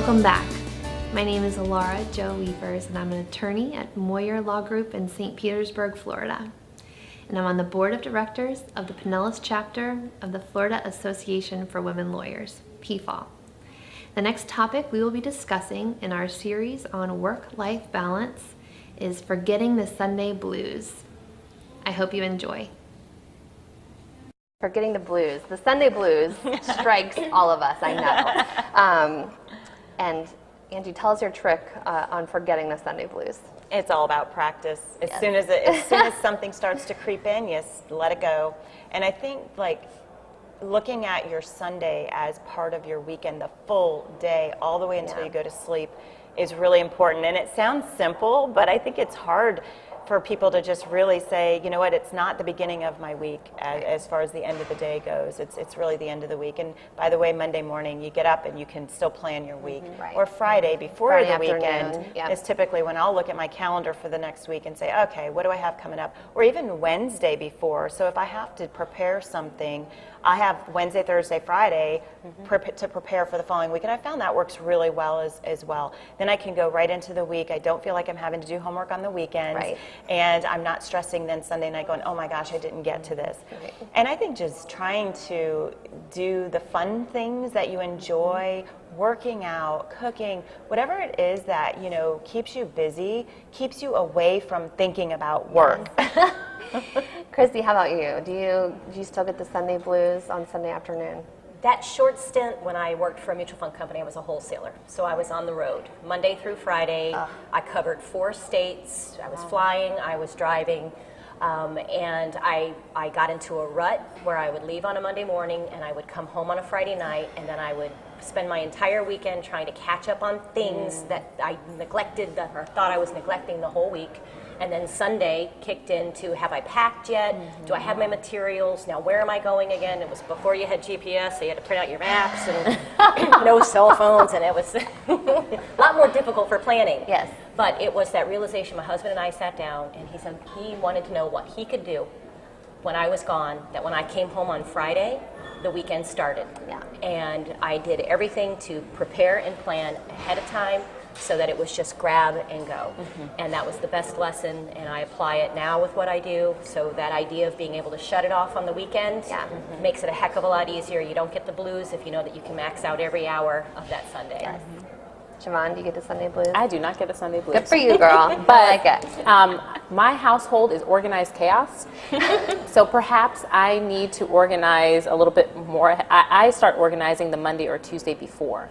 Welcome back. My name is Laura Jo Weavers, and I'm an attorney at Moyer Law Group in St. Petersburg, Florida. And I'm on the board of directors of the Pinellas chapter of the Florida Association for Women Lawyers, PFAWL. The next topic we will be discussing in our series on work-life balance is forgetting the Sunday blues. I hope you enjoy. Forgetting the blues. The Sunday blues strikes all of us, I know. And Angie, tell us your trick on forgetting the Sunday blues. It's all about practice. As soon as something starts to creep in, yes, let it go. And I think like looking at your Sunday as part of your weekend, the full day, all the way until you go to sleep, is really important. And it sounds simple, but I think it's hard for people to just really say, you know what, it's not the beginning of my week as far as the end of the day goes. It's really the end of the week. And by the way, Monday morning you get up and you can still plan your week. Right. Or Friday before Friday the weekend afternoon. is typically when I'll look at my calendar for the next week and say, okay, what do I have coming up? Or even Wednesday before. So if I have to prepare something, I have Wednesday, Thursday, Friday to prepare for the following week, and I found that works really well as well. Then I can go right into the week. I don't feel like I'm having to do homework on the weekends, and I'm not stressing then Sunday night going, oh my gosh, I didn't get to this. Right. And I think just trying to do the fun things that you enjoy, working out, cooking, whatever it is that, you know, keeps you busy, keeps you away from thinking about work. Christy, how about you? Do you still get the Sunday blues on Sunday afternoon? That short stint when I worked for a mutual fund company, I was a wholesaler. So I was on the road Monday through Friday. I covered 4 states. I was flying, I was driving. And I got into a rut where I would leave on a Monday morning and I would come home on a Friday night, and then I would spend my entire weekend trying to catch up on things that I neglected or thought I was neglecting the whole week. And then Sunday kicked into, have I packed yet? Do I have my materials? Now where am I going again? It was before you had GPS, so you had to print out your maps and no cell phones, and it was a lot more difficult for planning. Yes. But it was that realization. My husband and I sat down, and he said he wanted to know what he could do when I was gone, that when I came home on Friday, the weekend started. Yeah. And I did everything to prepare and plan ahead of time so that it was just grab and go. And that was the best lesson, and I apply it now with what I do. So that idea of being able to shut it off on the weekend makes it a heck of a lot easier. You don't get the blues if you know that you can max out every hour of that Sunday. Yes. Siobhan, do you get the Sunday blues? I do not get the Sunday blues. Good for you, girl. But I like it. My household is organized chaos. So perhaps I need to organize a little bit more. I start organizing the Monday or Tuesday before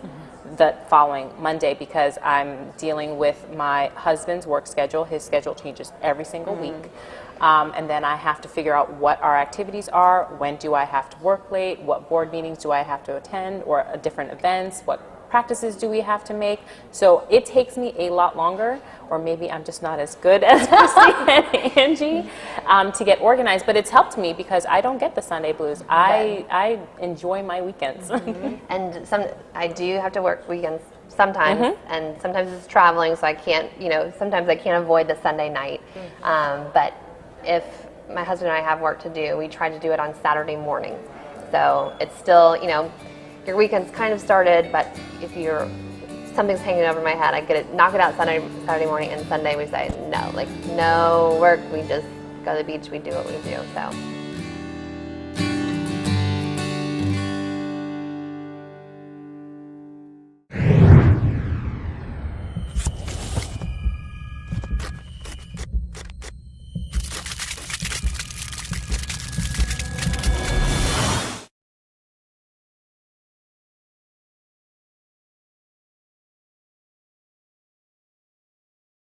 the following Monday, because I'm dealing with my husband's work schedule. His schedule changes every single week. And then I have to figure out what our activities are, when do I have to work late, what board meetings do I have to attend, or different events, what practices do we have to make. So it takes me a lot longer, or maybe I'm just not as good as Christy and Angie to get organized, but it's helped me because I don't get the Sunday blues. I enjoy my weekends. And I do have to work weekends sometimes, and sometimes it's traveling, so I can't, sometimes I can't avoid the Sunday night. But if my husband and I have work to do, we try to do it on Saturday morning. So it's still, your weekend's kind of started, but if something's hanging over my head, I knock it out Saturday morning, and Sunday we say no work, we just go to the beach, we do what we do. So